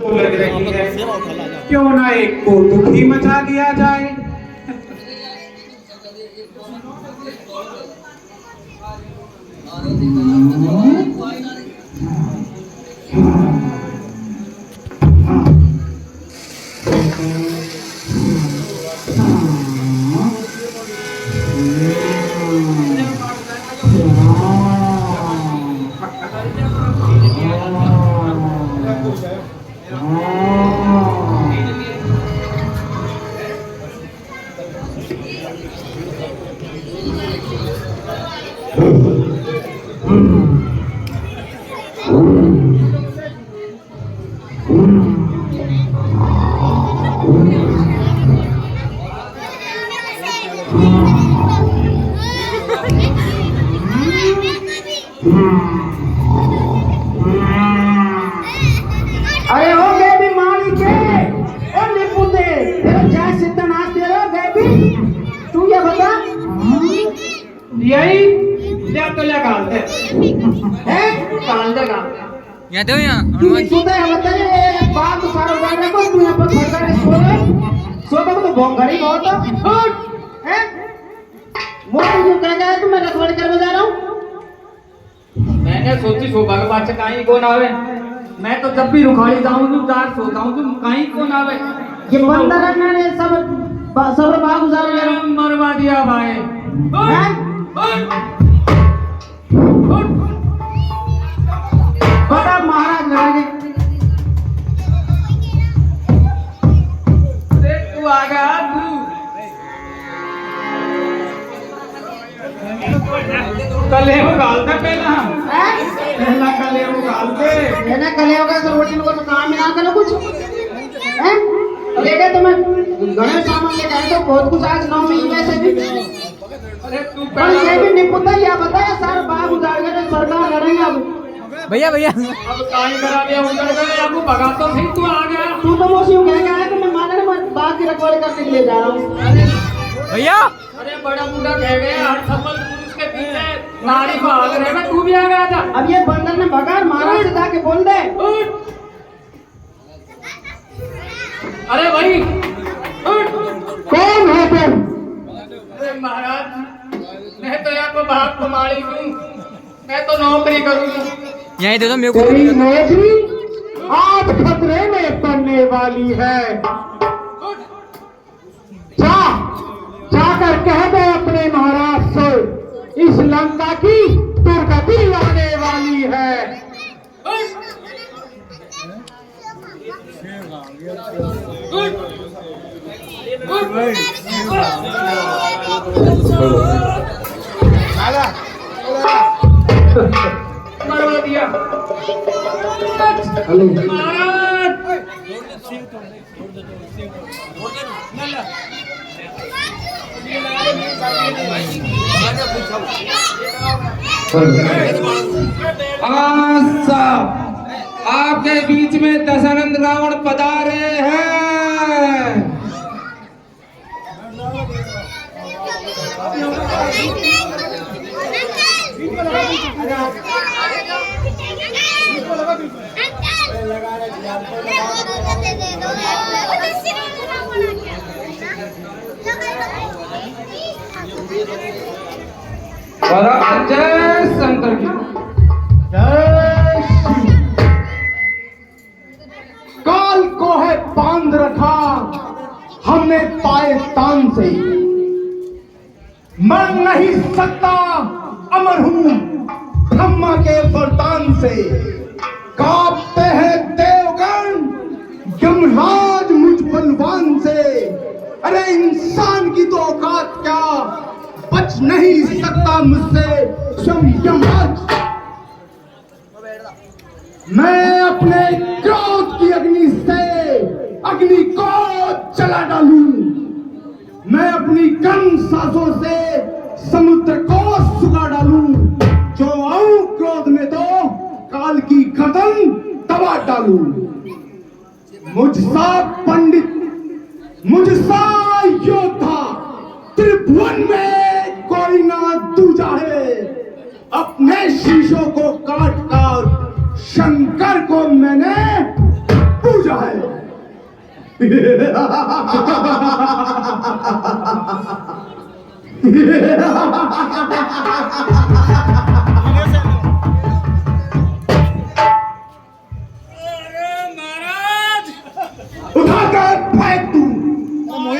तो लग रही है, क्यों ना एक को दुखी मचा दिया जाए। अरे हो गए भी मालिक है और निपुते तेरा जय सिद्धनाथ तेरा गए भी तू ये बता यही ले तो ले काल दे हैं काल देगा यहाँ दो यहाँ तू सुनता है बताइए बात तो सारा बात को तू यहाँ पर फटका सो तो भोंगड़ी बहुत हैं मोर तू कह गया तू मैं रखवाड़ी करने जा रहा हूँ मैंने सोची शोभा के पास कहीं कौन आवे। मैं तो जब भी रुखाड़ी जाऊं तो जार सोता हूं तो कहीं कौन आवे। ये बंदर ने सब बाग गुजार गया मरवा दिया भाई। हैं बड़ा महाराज लड़े अरे तू आ गया तू कल है वो गाल दे पहला कल है वो गाल दे मैंने कले होगा तो रोटी को तो काम ही ना करो कुछ हैं लेके तो मैं गणेश सामान लेके आया तो बहुत कुछ आज 9 महीने से भी अरे तू पर ये भी नहीं पता या बताया सारा बाग उजाड़ गया तो सरकार लड़ेंगे अब भैया भैया अब काहे करा दिया उधर गए आपको भगा तो फिर तू आ गया। तू तो वो सी कह के आया तो मैं माने ना बाग की रखवाली करने के लिए जा रहा हूँ भैया अरे बड़ा बूढ़ा कह गया हर सफल पुरुष के पीछे नारी भाग रहे में तू भी आ गया था। अब ये बंदर ने भगा महाराज से जाके बोल दे अरे भाई कौन है तुम अरे महाराज मैं तो यहाँ को भाग को मारी हूँ मैं तो नौकरी करूँ। यहीं दे दो मेरे को तेरी नौकरी आज खतरे में पड़ने वाली है जा जाकर कह दे अपने महाराज से इस लंका की दुर्गति आने वाली है। मरवा दिया आपके बीच में दशानंद रावण पधारे हैं। जय शंकर की काल को है बांध रखा हमने पाए तान से मर नहीं सकता अमर हूं ब्रह्मा के वरदान से कांपते हैं देवगण यमराज मुझ बलवान से। अरे इंसान की तो औकात क्या बच नहीं सकता मुझसे स्वयं यमराज। मैं अपने क्रोध की अग्नि से अग्नि को जला डालूं। मैं अपनी कम सांसों से समुद्र को सुखा डालूं। जो आऊं क्रोध में तो काल की गर्दन दबा डालूं। मुझसा पंडित मुझसा योद्धा त्रिभुवन में कोई ना दूजा है। अपने शीशों को काट कर शंकर को मैंने जाए। उठाकर फेंक दूं,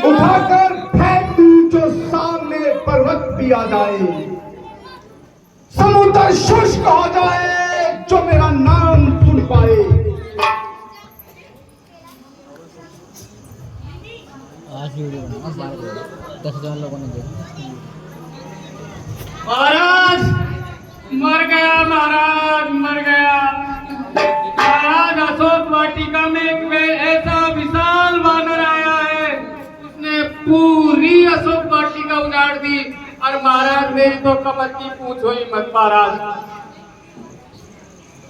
उठाकर फेंक दूं, जो सामने पर्वत भी आ जाए, समुद्र शुष्क हो जाए, जो मेरा नाम सुन पाए। आज वीडियो बना 10,000 लोगों ने देखा। महाराज मर गया, महाराज मर गया। महाराज अशोक वाटिका में एक ऐसा विशाल वानर आया है, उसने पूरी अशोक वाटिका उजाड़ दी। और महाराज मेरी तो कमर की पूछ हुई मत महाराज।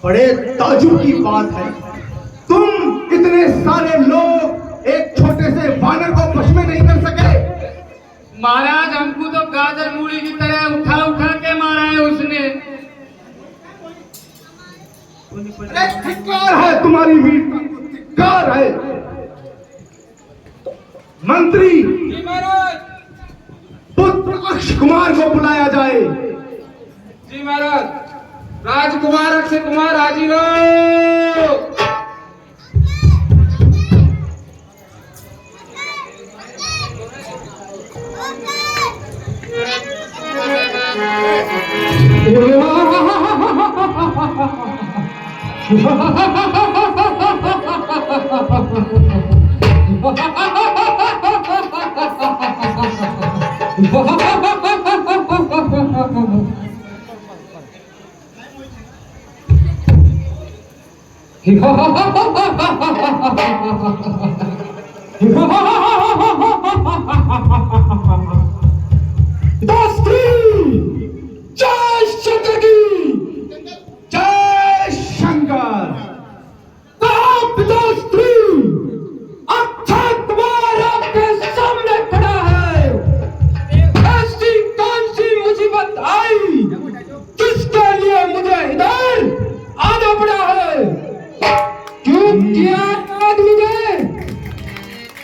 बड़े ताजुब की बात है, तुम इतने सारे लोग एक छोटे से वानर को वश में नहीं कर सके। महाराज हमको तो गाजर मूली की तरह उठा उठा के मारा है उसने। धिक्कार है तुम्हारी वीरता, धिक्कार है। मंत्री पुत्र अक्ष कुमार को बुलाया जाए। जी महाराज। राजकुमार अक्षय कुमार हाजिर हो। जय शंकर की जय शंकर। पिताश्री अक्षय कुमार आपके सामने खड़ा है। ऐसी कौन सी मुसीबत आई जिसके लिए मुझे इधर आना पड़ा है? क्यों किया याद मुझे,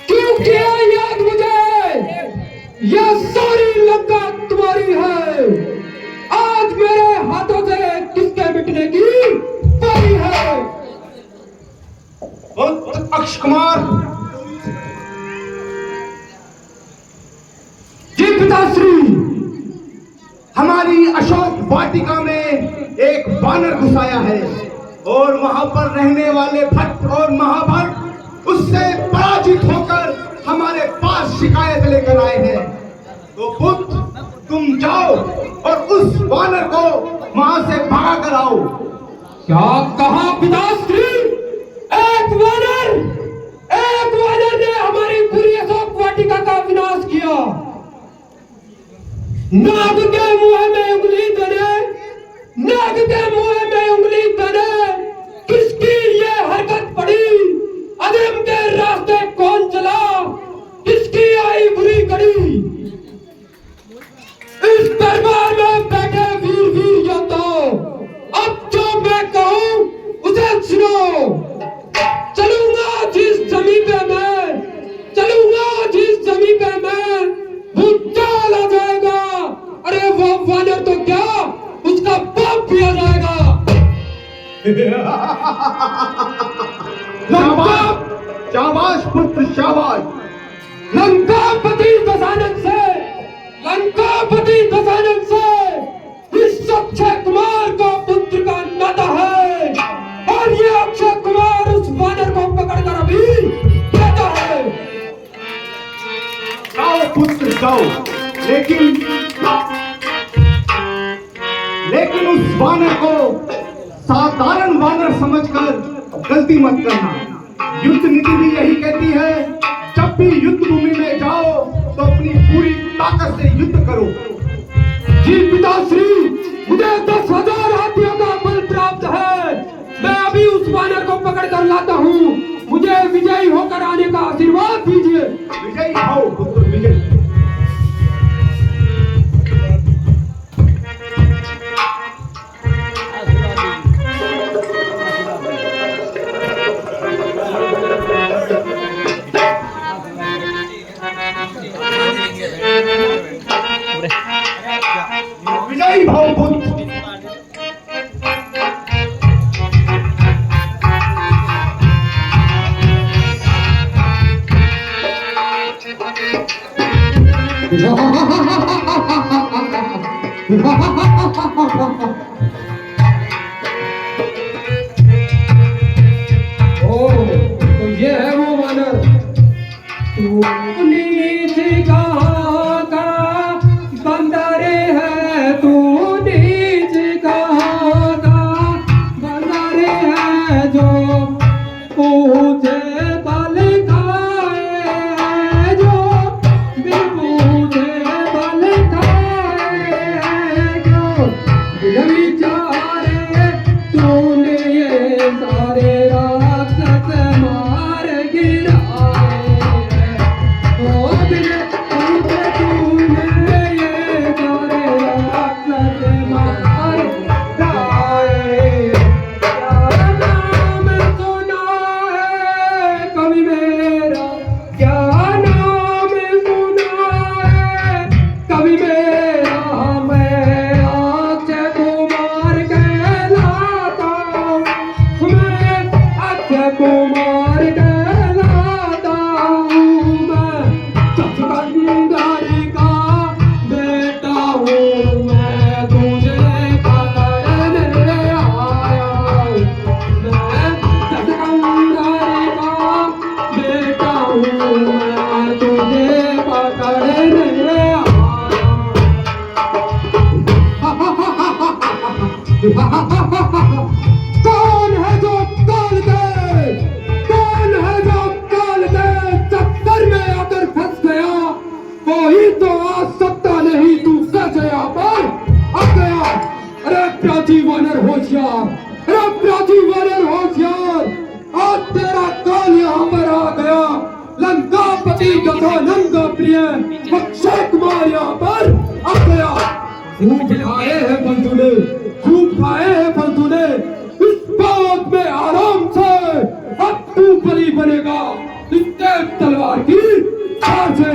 क्यों किया याद मुझे? यह सारी लंका तुम्हारी है। आज मेरे हाथों से किसके मिटने की बारी है? अक्ष कुमार जी, पिताश्री हमारी अशोक वाटिका में एक वानर घुसाया है और वहां पर रहने वाले भट्ट और महाभट्ट उससे पराजित होकर हमारे पास शिकायत लेकर आए हैं। तो पुत्र तुम जाओ और उस वानर को वहां से भगा कर आओ। क्या कहा पिताश्री? एक वानर ने हमारी पूरी अशोक वाटिका का विनाश किया। नाग के मुंह में उंगली धरे, नाग के मुंह में उंगली धरे, किसकी ये हरकत पड़ी? अधर्म के रास्ते कौन चला? किसकी आई बुरी घड़ी? इस दरबार में बैठे वीर योद्धाओं, अब जो मैं कहूं उसे सुनो। चलूंगा जिस जमीन पे मैं, चलूंगा जिस जमीन पे मैं, भूचाल आ जाएगा। अरे वो वानर तो क्या, उसका बाप भी आ जाएगा। शाबाश पुत्र शाबाश। लंकापति दशानन से, लंकापति दशानन से इस अक्षय कुमार का पुत्र का नाता है। और ये अक्षय कुमार उस वानर को पकड़कर अभी कहता है। जाओ पुत्र जाओ, लेकिन उस वानर को साधारण वानर समझकर गलती मत करना। युद्ध नीति भी यही कहती है, जब भी युद्ध भूमि में जाओ तो अपनी पूरी ताकत से युद्ध करो। जी पिताश्री, मुझे 10,000 हाथियों का बल प्राप्त है। मैं अभी उस वानर को पकड़ कर लाता हूँ। मुझे विजयी होकर आने का आशीर्वाद दीजिए। विजयी हो पुत्र, विजयी। ओ, तो ये है वो वानर। तू नीच कहाँ का बंदर है, तू नीच कहाँ का बंदर है, जो पूछे बल खाए, जो बिन पूछे बल खाए, जो बिन विचारे तूने ये सारे राक्षस मार गिराए। ओ बिन पूछे तूने ये सारे राक्षस मार गिराए। क्या नाम सुना है कवि मेरा, क्या नाम सुना है कवि मेरा, मैं अक्षय कुमार कहलाता हूँ, मैं अक्षय कुमार कहलाता हूँ, मैं सतकंदर का बेटा हूँ, मैं तुझे पकड़ने आया हूँ, मैं सतकंदर का बेटा हूँ, मैं तुझे पकड़ने आया हूँ। कौन है जो काल के, कौन है जो काल के चक्कर में आकर फंस गया, कोई तो आ सकता नहीं, तू कैसे यहाँ पर आ गया। अरे प्राची वानर होशियार, अरे प्राची वानर होशियार, आज तेरा काल यहाँ पर आ गया। लंकापति तथा लंका प्रिय अक्षय कुमार यहाँ पर आ गया। खूब खाए हैं फंसुले, खूब खाए हैं फंसुले, इस बात में आराम से अब तू बलि बनेगा इतने तलवार की धार से।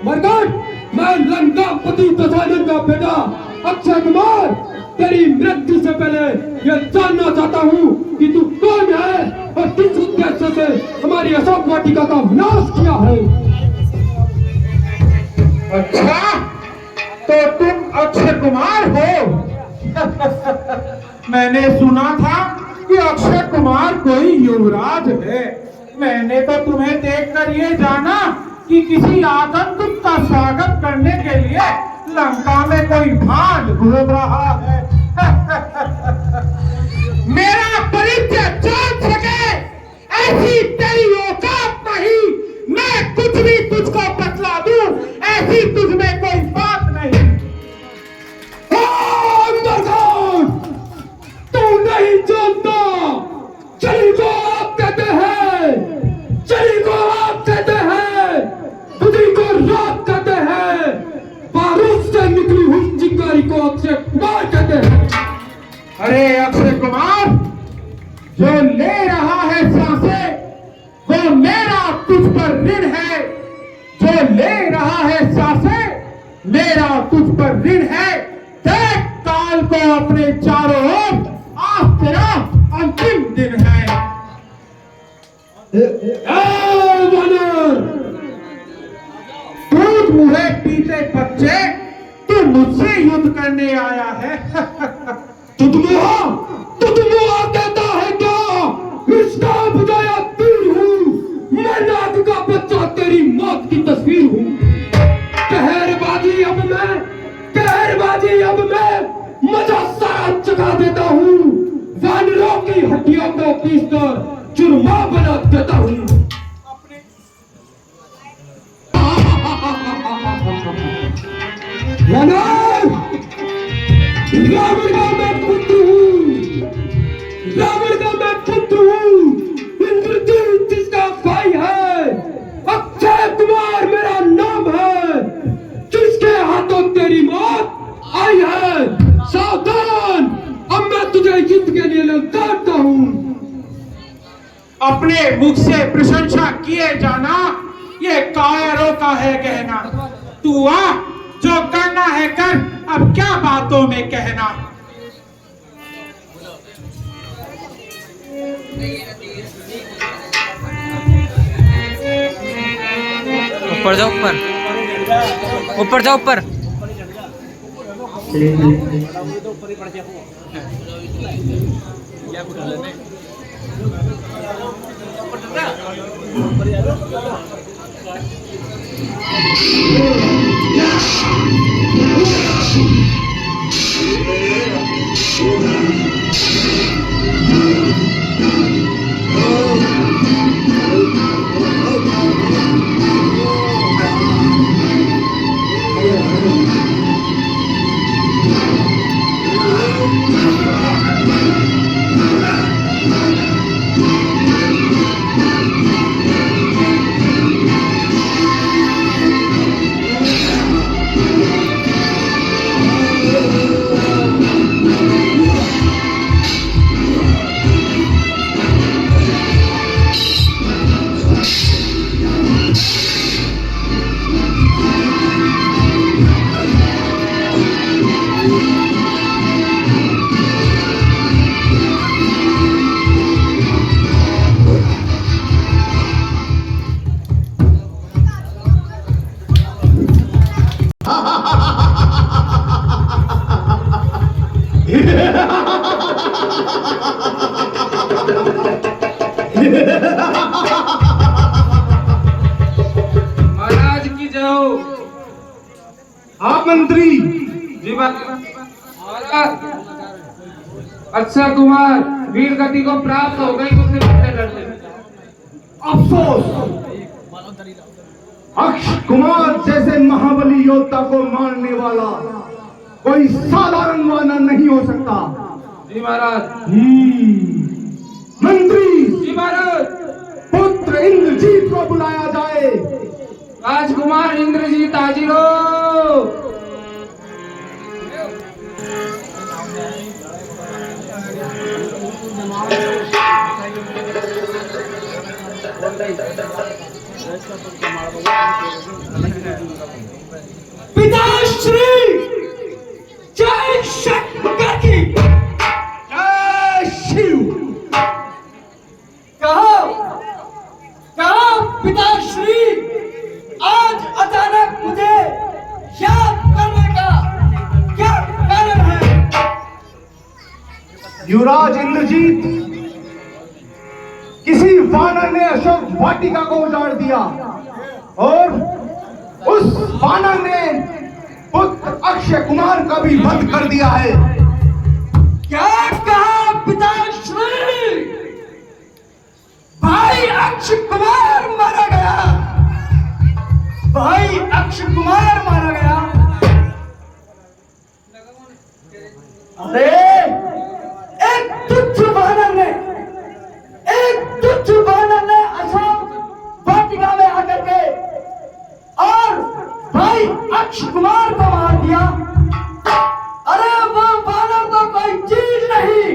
मरकट, मैं लंकापति तथा लंका बेटा अक्षय कुमार तेरी मृत्यु से पहले यह जानना चाहता हूँ कि तू कौन है और किस उद्देश्य से हमारी अशोक वाटिका का विनाश किया है। अच्छा, तो तुम अक्षय कुमार हो? मैंने सुना था कि अक्षय कुमार कोई युवराज है। मैंने तो तुम्हें देखकर ये जाना कि किसी आगंतुक का स्वागत करने के लिए लंका में कोई भांड घूम रहा है। मेरा परिचय जान सके ऐसी तेरी औकात नहीं, मैं कुछ भी तुझको बतला दूं, ऐसी तुझ में कोई बात नहीं। तू नहीं जानता, चली को आप कहते हैं, चली को आप कहते हैं, बुद्धि को रात कहते हैं, बारूद से निकली हुई चिंगारी को अक्षय कुमार कहते हैं। अरे अक्षय कुमार, जो ले रहा है सांसें वो मेरा तुझ पर ऋण है, जो ले रहा है सांसें मेरा तुझ पर ऋण है। देख काल को अपने चारों ओर, आज तेरा अंतिम दिन है। दूध मुहे पीते बच्चे, तू मुझसे युद्ध करने आया है। तुतमुआ कहता है क्या? इसका बुझाया तीर हूँ, मैं नाग का बच्चा तेरी मौत की तस्वीर हूँ। कहरबाजी अब मैं, कहरबाजी अब मैं मजा सारा चखा देता हूँ, वानरों की हड्डियों को पीसकर चूरमा बना देता हूँ। रावण का मैं पुत्र हूँ, रावण का मैं पुत्र हूँ, इंद्रजीत जिसका भाई है, अक्षय कुमार मेरा नाम है, जिसके हाथों तेरी मौत आई है। सावधान, अब मैं तुझे युद्ध के लिए ललकारता हूँ। अपने मुख से प्रशंसा किए जाना ये कायरों का है कहना। तू आ, जो करना है कर, अब क्या बातों में कहना। ऊपर जाओ ऊपर। ऊपर जाओ ऊपर। महाराज की जय हो। आप मंत्री जी महाराज, अक्षय कुमार वीर गति को प्राप्त हो गई मुझसे लड़ते लड़ते। अफसोस, अक्षय कुमार जैसे महाबली योद्धा को मारने वाला कोई साधारण वानर नहीं हो सकता। जी महाराज। मंत्री जी महाराज। पुत्र इंद्रजीत को बुलाया जाए। राजकुमार इंद्रजीत हाजिर हो। पिताश्री जय शंकर की जय शिव। कहो पिताश्री, आज अचानक मुझे याद करने का क्या कारण है? युवराज इंद्रजीत, किसी वानर ने अशोक वाटिका को उजाड़ दिया और उस वानर ने पुत्र अक्षय कुमार का भी वध कर दिया है। क्या कहा पिताश्री? भाई अक्षय कुमार मारा गया। भाई अक्षय कुमार मारा गया। अरे एक तुच्छ वानर ने अशोक वाटिका में आकर के और भाई अक्षय कुमार को मार दिया। अरे वो वानर तो कोई चीज नहीं।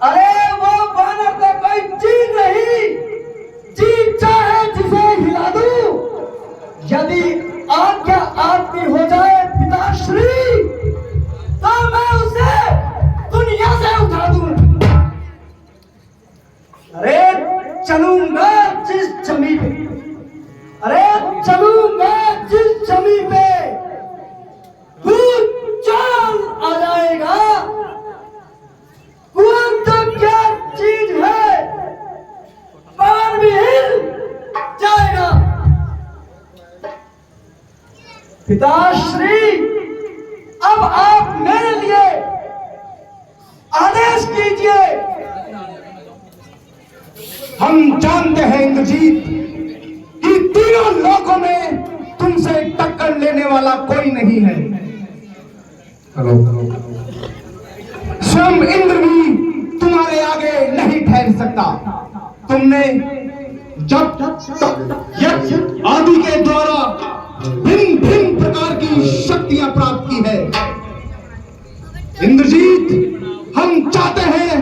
अरे वो वानर तो कोई चीज नहीं। चीज चाहे जिसे हिला दूं, यदि आज्ञा आपकी हो जाए पिताश्री, तो मैं उसे दुनिया से उठा दूं। अरे चलूंगा जिस जमीन पे, अरे चलूंगा जिस जमीन पे भूचाल आ जाएगा। कुआं तो क्या चीज है, पवन भी हिल जाएगा। पिताश्री, अब आप मेरे लिए आदेश कीजिए। हम जानते हैं इंद्रजीत कि तीनों लोकों में तुमसे टक्कर लेने वाला कोई नहीं है। स्वयं इंद्र भी तुम्हारे आगे नहीं ठहर सकता। तुमने जब तक यज्ञ आदि के द्वारा भिन्न भिन्न प्रकार की शक्तियां प्राप्त की है। इंद्रजीत, हम चाहते हैं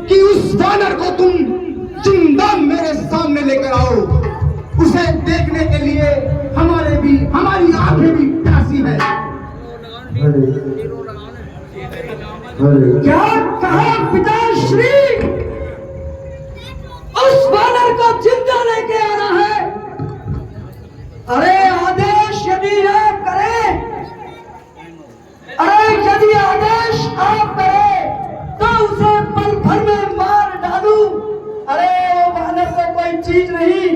कि उस वानर को तुम जिंदा मेरे सामने लेकर आओ। उसे देखने के लिए हमारी आंखें भी प्यासी है। क्या कहा पिताश्री? उस वानर को जिंदा लेके आना है। अरे आदेश यदि नहीं,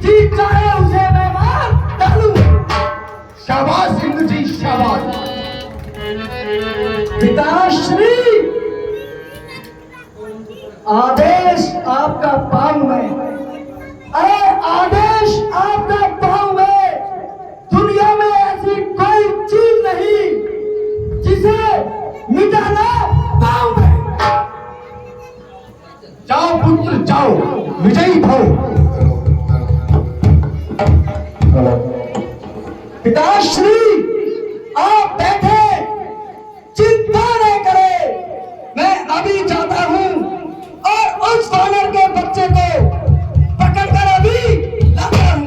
जी चाहे उसे मैं मार डालूं। शाबाश इंद्र जी, शाबाश। पिताश्री, आदेश आपका पाँव में, अरे आदेश आपका पाँव में। दुनिया में ऐसी कोई चीज नहीं जिसे मिटाना पाँव में। जाओ पुत्र जाओ, विजयी भव। पिताश्री, आप बैठे, चिंता न करें, मैं अभी जाता हूं और उस वानर के बच्चे को पकड़कर अभी लाता हूं।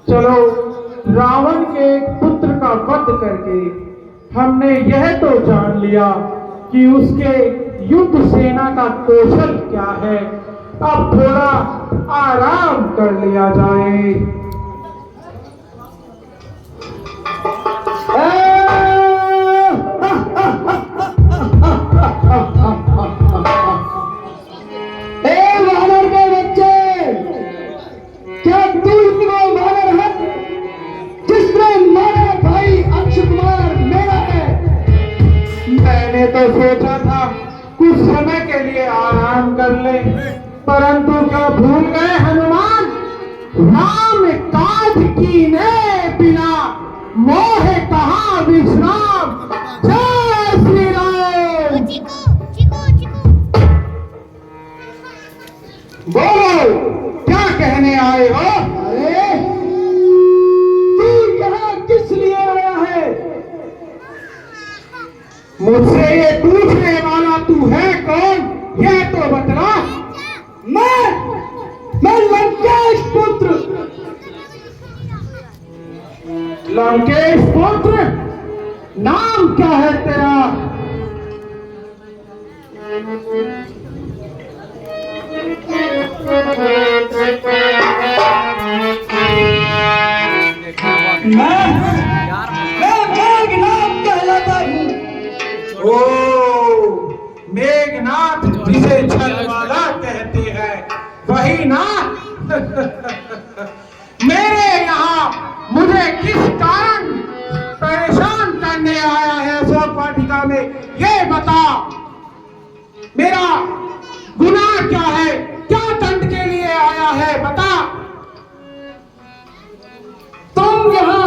चलो, रावण के एक पुत्र का वध करके हमने यह तो जान लिया कि उसके युद्ध सेना का कौशल क्या है। अब थोड़ा आराम कर लिया जाए। वानर के बच्चे, क्या तू इतना वानर है जिसने मारा भाई अक्षय कुमार मेरा है? मैंने तो सोचा था कुछ समय के लिए आराम कर ले, परंतु क्या भूल गए हनुमान, राम काज कीने बिना मोह कहाँ विश्राम। जय श्री राम। बोलो, क्या कहने आए हो? अरे तू यहाँ किस लिए आया है? मुझसे ये पूछने वाला तू है कौन, यह तो बतला। मैं लंकेश पुत्र। लंकेश पुत्र, नाम क्या है तेरा? मैं मेघनाथ कहलाता हूँ। ओ, मेघनाथ जिसे छलवाला कहते हैं, वही ना? मेरे यहाँ मुझे किस कारण परेशान करने आया है अशोक वाटिका में, ये बता। मेरा गुनाह क्या है, क्या दंड के लिए आया है, बता। तुम यहाँ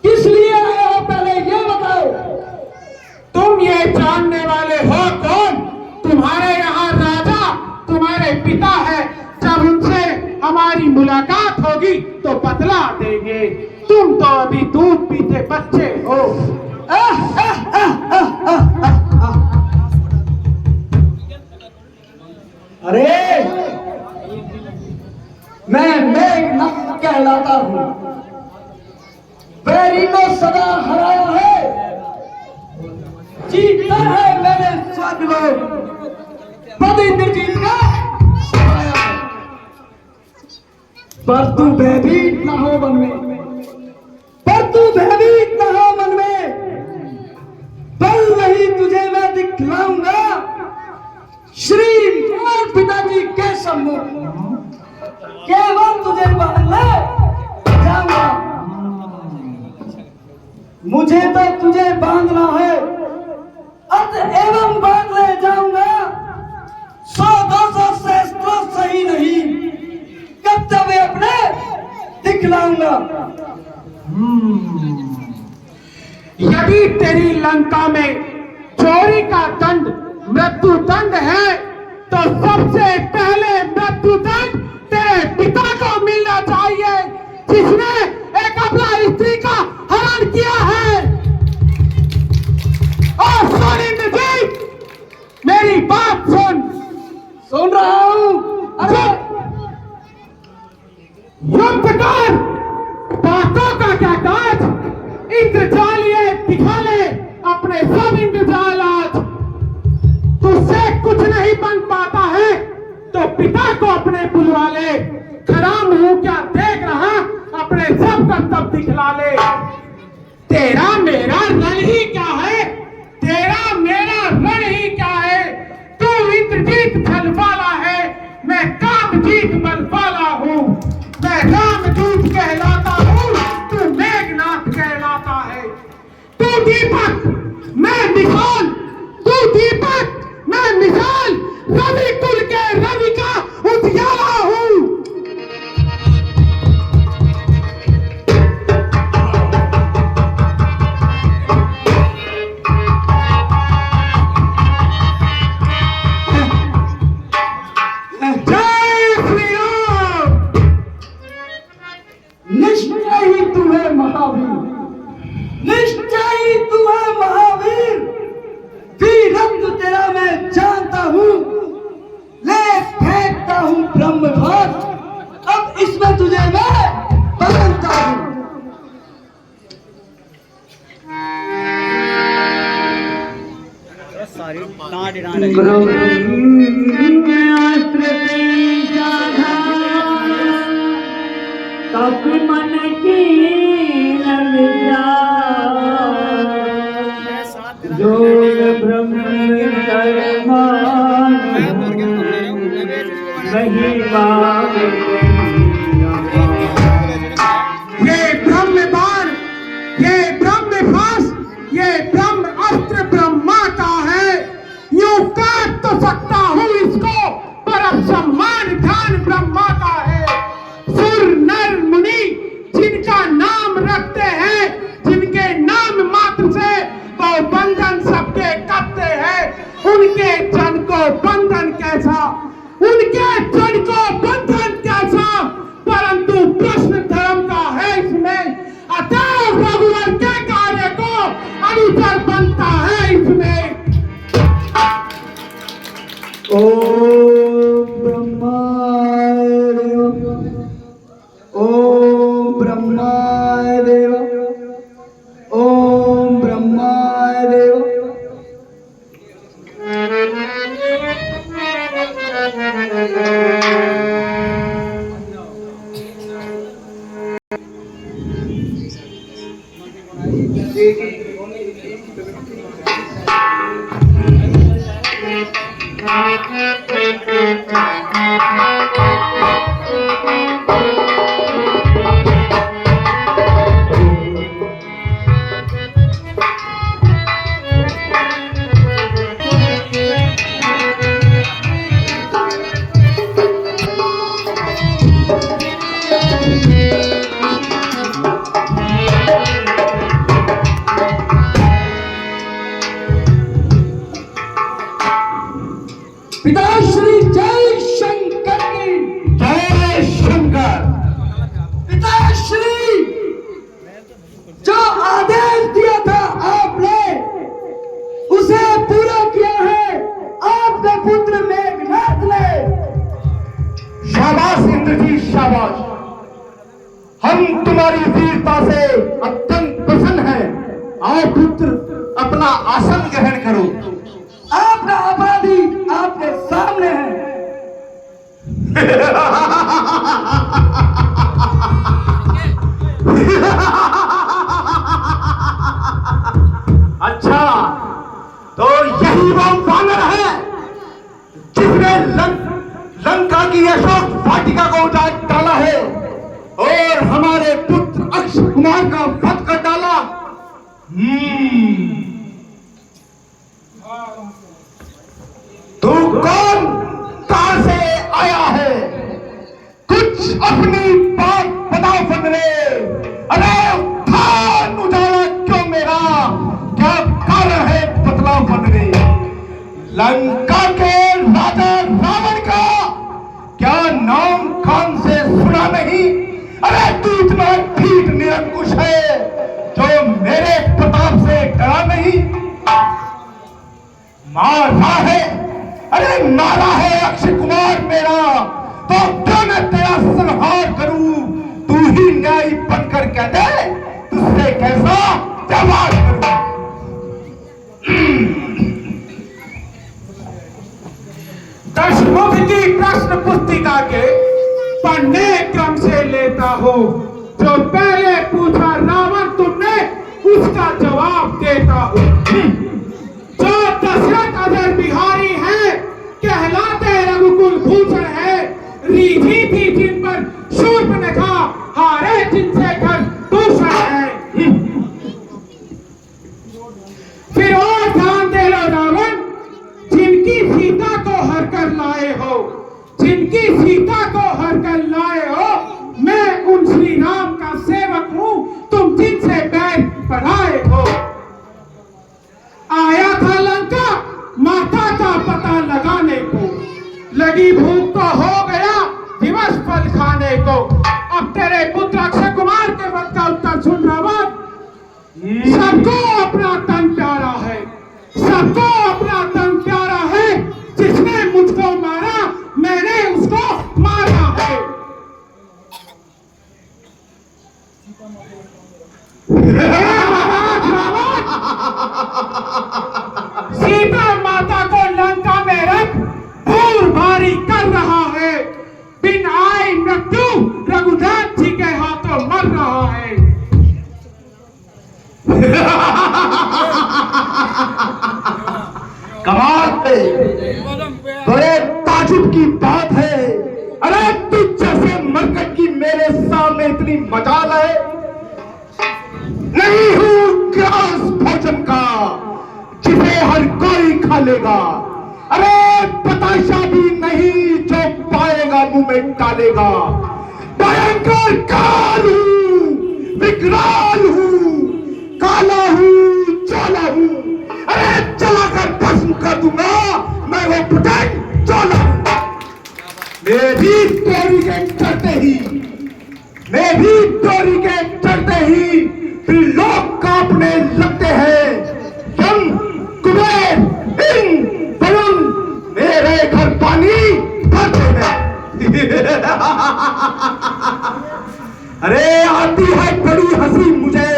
किस लिए आए हो, पहले ये बताओ। तुम ये जानने वाले हो कौन? तुम्हारे यहाँ राजा तुम्हारे पिता है, जब उनसे हमारी मुलाकात होगी तो बतला देंगे। तुम तो अभी दूध पीते बच्चे हो। अरे मैं मेघनाथ कहलाता हूँ, बैरी को सदा हराया है, जीता है मैंने स्वर्गलोक, पद इंद्रजीत का हराया है। पर तू भयभीत न हो मन में, पर तू भयभीत न हो मन में, बल नहीं तुझे मैं दिखलाऊंगा श्री पिताजी के सम्मुख, केवल तुझे पहले जाऊंगा। मुझे तो तुझे बांधना है अर्थ एवं बाग ले जाऊंगा। 100-200 शस्त्रों से ही नहीं, कर्तव्य अपने दिखलाऊंगा। यदि तेरी लंका में चोरी का दंड मृत्यु दंड है, तो सबसे पहले मृत्यु दंड तेरे पिता को मिलना चाहिए, जिसने एक अपना स्त्री का हरण किया है। और सुन इंद्रजीत, मेरी बात सुन रहा हूं। अरे युद्ध कर, बातों का क्या काज, इंद्रजाल ये दिखा ले अपने सब इंद्रजाल। आज तुझसे कुछ नहीं बन पाता है तो पिता को अपने बुलवा ले। खड़ा मुंह क्या देख रहा, अपने सब कर्तव्य दिखला ले। तेरा मेरा रण ही क्या है, तेरा मेरा रण ही क्या है। तू इंद्रजीत बल वाला है, मैं कामजीत बल वाला हूँ। मैं रामदूत कहलाता हूँ, तू मेघनाथ कहलाता है। तू दीपक, मैं मिसाल, तू दीपक, मैं मिसाल, रवि कुल के रवि का उजियारा हूँ। जय श्री राम। निश्चय ही तू है महावीर, निश्चय ही तू है महावीर। वीरत्व तेरा मैं जानता हूँ, ले फेंकता हूँ ब्रह्मध्वज। अब इसमें तुझे मैं बदलता हूँ। तब मन की नमिता जो ब्रह्म कर्मान वही बात। ये ब्रह्म बाण, ये ब्रह्म फास, ये ब्रह्म अस्त्र ब्रह्मा का है। यूं काट तो सकता हूँ इसको, पर अब सम्मान ध्यान ब्रह्मा का है। सुर नर मुनि जिनका नाम रखते हैं, जिनके नाम मात्र से वो बंधन सबके करते हैं, उनके जन को बंधन कैसा, उनके जन को बंधन कैसा। परंतु प्रश्न धर्म का है इसमें, अतः रघुवर के कार्य को अनुचर बनता है इसमें। ओम ब्रह्मादेव, ओम ब्रह्मादेव, ओम ब्रह्मादेव। पिताश्री जय शंकर की जय शंकर। पिताश्री, जो आदेश दिया था आपने उसे पूरा किया है आपके पुत्र मेघनाथ ने। शाबाश इंद्रजीत शाबाश, हम तुम्हारी वीरता से अत्यंत प्रसन्न हैं। आओ पुत्र, अपना आसन ग्रहण करो। आपका अपराधी आपके सामने है। अच्छा, तो यही वो वानर है जिसने लंका की अशोक वाटिका को उजाड़ डाला है और हमारे पुत्र अक्षय कुमार का वध कर डाला। तू कौन, कहां से आया है? कुछ अपनी बात बताओ बंदरे। अरे उत्थान उजाला क्यों मेरा, क्या कारण है बतलाओ बंदरे। लंका के राजा रावण का क्या नाम कान से सुना नहीं? अरे तू इतना ठीक निरंकुश है जो मेरे प्रताप से डरा नहीं। मारा है, अरे मारा है अक्षय कुमार मेरा, तो क्यों न तेरा संहार करूं। तू ही न्यायी बनकर कह दे तुझसे कैसा जवाब करूं। दशमुख की प्रश्न पुस्तिका के पढ़ने क्रम से लेता हूं। जो पहले पूछा रावण तुमने उसका जवाब देता हूं। जो दशरथ अजर बिहारी है, कहलाते रघुकुल भूषण है, रीझी थी जिन पर शूर्पणखा, हारे जिनसे घर दूषण है। फिर और ध्यान दे लो रावण, जिनकी सीता को हर कर लाए हो, जिनकी सीता को हर कर लाए हो, मैं उन श्री राम का सेवक हूं, तुम जिनसे बैर बढ़ाए हो। आया था लंका माता का पता लगाने को, लगी भूख तो हो गया दिवस फल खाने को। अब तेरे पुत्र अक्षय कुमार के वक्त का उत्तर सुन रावण। सबको अपना तन प्यारा है, सबको अपना तन प्यारा है, जिसने मुझको मारा मैंने उसको मारा है। सीता माता को लंका में रख भूर भारी कर रहा है, बिन आए मृत्यु रघुनाथ जी के हाथों मर रहा है। कमाल है, बड़े ताजुब की बात है। अरे तू जैसे मरकट की मेरे सामने इतनी मजाल है। नहीं हूं ग्रास भोजन का जिसे हर कोई खा लेगा। अरे बताशा भी नहीं जो पाएगा मुंह में डालेगा। भयंकर काल हूं, विकराल हूं, काला हूं, चोला हूं। अरे चलाकर भस्म कर दूंगा मैं वो पतंग चोला हूं। मेरी डोरी के चढ़ते ही, मेरी डोरी के चढ़ते ही फिर लोग कांपने लगते हैं। यम, कुबेर, इंद्र, वरुण मेरे घर पानी भरते हैं। अरे आती है बड़ी हंसी मुझे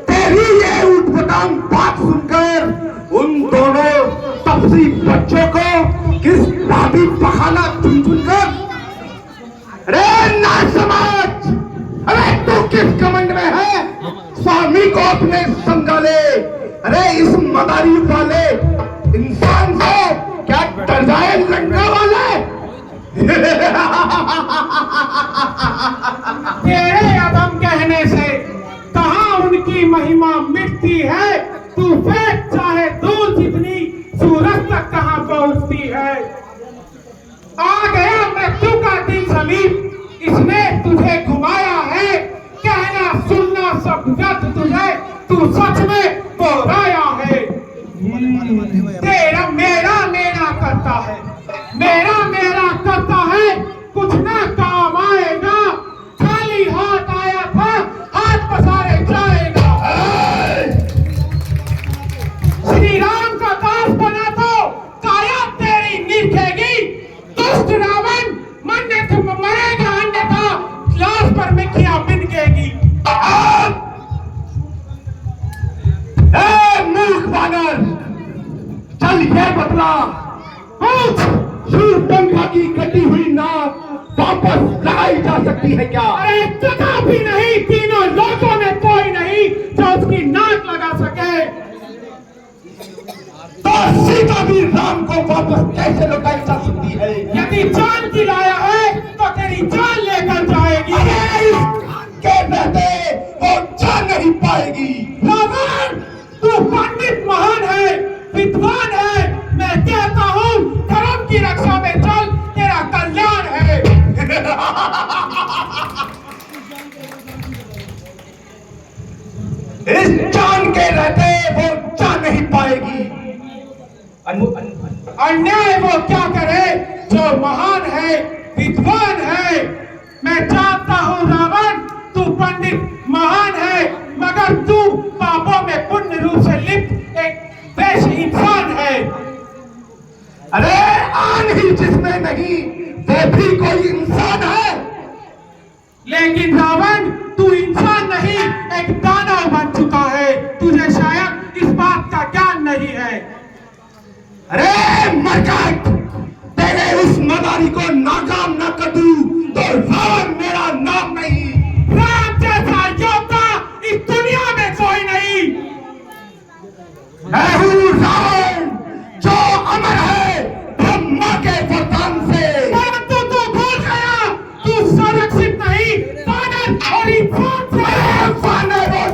तेरी ये उठपटांग बात सुनकर। उन दोनों तपसी बच्चों को किस भाभी पखाना चुन चुनकर। अरे ना समाज, अरे तू किस कमंड में है, स्वामी को अपने समझा ले। अरे इस मदारी वाले इंसान से क्या डर जाए लंका वाले। तेरे अदम कहने से कहां उनकी महिमा मिटती है। तू फेंक चाहे दूर जितनी, सूरज तक कहां पहुंचती है। आ गया मृत्यु का दिन समीप, इसने तुझे घुमाया है। कहना सुनना सब व्यर्थ तुझे, तू सच में बोराया है। तेरा मेरा मेरा करता है, मेरा मेरा करता है, कुछ ना काम आएगा। खाली हाथ आया था, हाथ पसारे जाएगा। श्री राम का दास बना तो काया तेरी निरखेगी। दुष्ट रावण मरने तुम मरेगा, अन्यथा लाश पर मिट्टियां बिनकेगी। मूर्ख बानर, चल ये बतला, शूरपंखा की कटी हुई नाक वापस लगाई जा सकती है क्या? अरे कदापि नहीं, तीनों लोगों में कोई नहीं जो उसकी नाक लगा सके। तो सीता भी राम को वापस कैसे लौटाई जा सकती है? यदि जान की लाया है तो तेरी जान लेकर जाएगी। अरे के रहते वो जान नहीं पाएगी। रावण, तू पंडित महान है, विद्वान है, अन्याय वो क्या करे जो महान है, विद्वान है। मैं जानता हूँ रावण, तू पंडित महान है, मगर तू पापों में पुण्य रूप से लिप्त एक वैश्य इंसान है। अरे आन ही जिसमें नहीं वो भी कोई इंसान है। लेकिन रावण, तू इंसान नहीं, एक दानव बन चुका है। तुझे शायद इस बात का ज्ञान नहीं है। अरे मरकट, तेरे उस मदारी को नाकाम न कर दूं तो रावण मेरा नाम नहीं। राम जैसा योद्धा इस दुनिया में कोई नहीं। मैं हूँ रावण जो अमर है ब्रह्मा के वरदान से। परंतु तू भूल गया, तू संरक्षित नहीं, वानर और इंसान से। अरे वानर और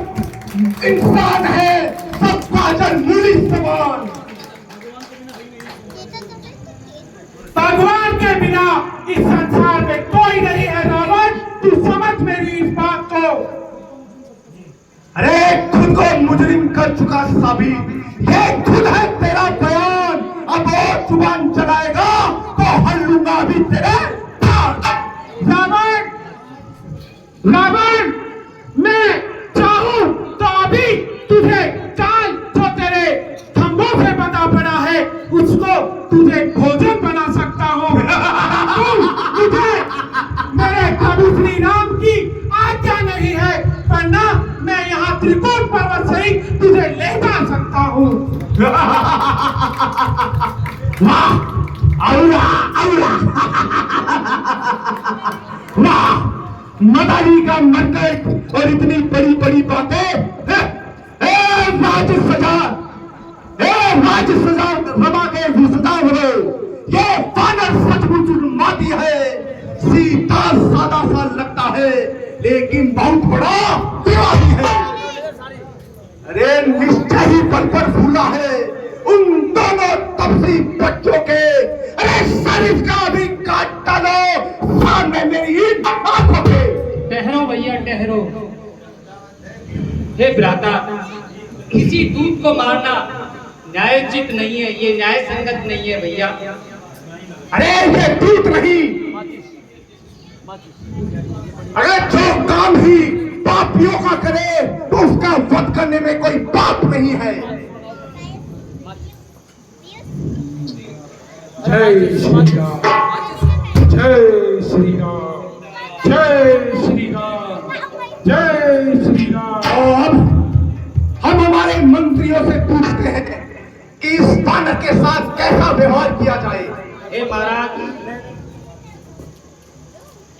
इंसान है सबका जन मूली समान। भगवान के बिना इस संसार में कोई नहीं है रावण, तू समझ मेरी इस बात को। अरे खुद को मुजरिम कर चुका साबित, ये खुद है तेरा बयान। अब और जुबान चलाएगा तो हल लूंगा भी तेरे प्राण। रावण, रावण, मैं चाहूं तो अभी तुझे चाल जो तेरे खंभों से बंधा पड़ा है उसको तुझे भोजन बना सकता हूँ। तुझे मेरे प्रभु श्री राम की आज्ञा नहीं है, वरना मैं यहाँ त्रिकोण पर्वत से ही तुझे ले जा सकता हूँ। वाह, औरा, औरा। वाह, मदारी का मरकट और इतनी बड़ी बड़ी बातें। राज सजा, राज सजा रमा के सजा हो। ये वानर सचमुच उन्मादी है, सीधा सादा सा लगता है लेकिन बहुत बड़ा विवादी है। अरे निश्चय ही पल पर फूला है उन दोनों तपसी बच्चों के। अरे सर इसका भी काट डालो सामने मेरी इन आंखों पे। ठहरो भैया, ठहरो। हे भ्राता, किसी दूत को मारना न्यायोचित नहीं है, ये न्याय संगत नहीं है भैया। अरे ये दूत नहीं, अगर जो काम ही पापियों का करे तो उसका वध करने में कोई पाप नहीं है। जय श्री राम, जय श्री राम, जय श्री राम, जय श्री राम। और हम हमारे मंत्रियों से पूछते हैं कि इस वानर के साथ कैसा व्यवहार किया जाए। हे महाराज,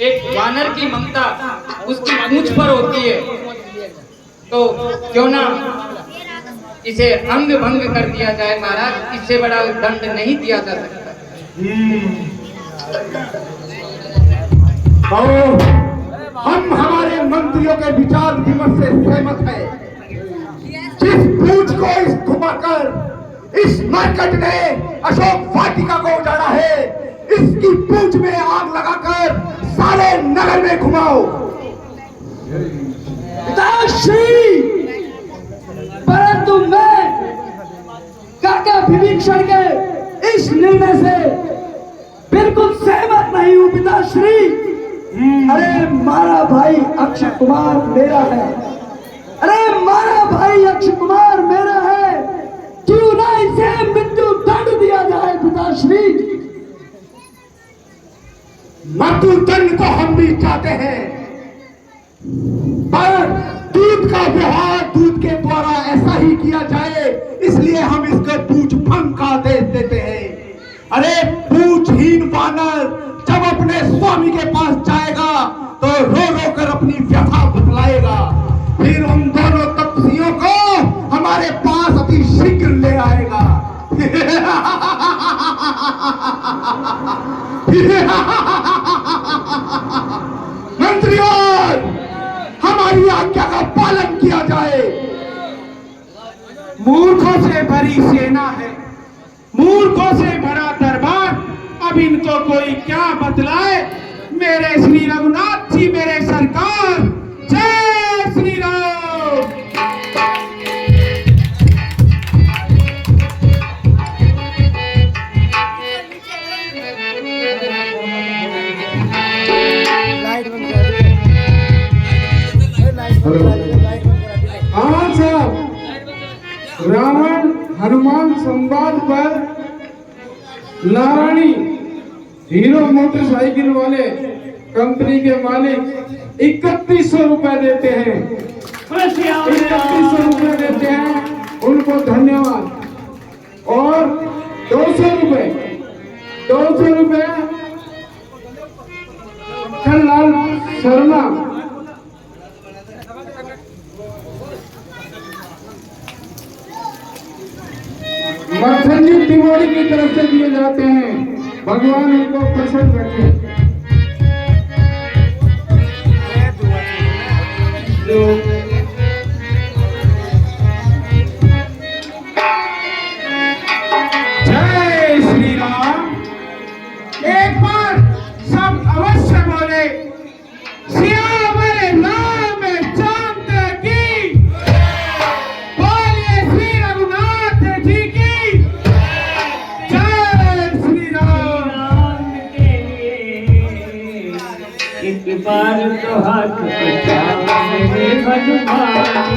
एक वानर की ममता उसकी पूंछ पर होती है, तो क्यों ना इसे अंग भंग कर दिया जाए महाराज। इससे बड़ा दंड नहीं दिया जा सकता। तो हम हमारे मंत्रियों के विचार विमर्श से सहमत है। जिस पूंछ को इस घुमाकर इस मरकट ने अशोक वाटिका को उजाड़ा है, इसकी पूंछ में आग लगाकर सारे नगर में घुमाओ। पिताश्री, परंतु मैं काका विभीषण के इस निर्णय से बिल्कुल सहमत नहीं हूँ पिताश्री। अरे मारा भाई अक्षय कुमार मेरा है, अरे मारा भाई अक्षय कुमार मेरा है, क्यों ना इसे मृत्यु दंड दिया जाए पिताश्री। मृत्युदंड को हम भी चाहते हैं, पर दूध का व्यवहार दूध के द्वारा ऐसा ही किया जाए, इसलिए हम इसका पूछ भंग का आदेश देते हैं। अरे पूछहीन वानर जब अपने स्वामी के पास जाएगा तो रो रो कर अपनी व्यथा बतलाएगा, फिर उन दोनों तपस्वियों को हमारे पास अति शीघ्र ले आएगा। मंत्रियों, हमारी आज्ञा का पालन किया जाए। मूर्खों से भरी सेना है, मूर्खों से भरा दरबार, अब इनको कोई क्या बतलाए। मेरे श्री रघुनाथ जी, मेरे सरकार, जय श्री राम। किसान संवाद पर नारायणी हीरो मोटरसाइकिल वाले कंपनी के मालिक 3100 रुपए देते हैं। 3100 रुपए देते हैं, उनको धन्यवाद। और 200 रुपए लाल शर्मा मर्थनजी तिवारी की तरफ से दिए जाते हैं। भगवान उनको प्रसन्न रखे। जय श्री राम। एक बार सब अवश्य बोले, सियावर रामचंद्र की, बोलिए श्री रघुनाथ जी की जय। श्री राम के लिए एक बार तो हाथ बचाओ मेरे भगवान।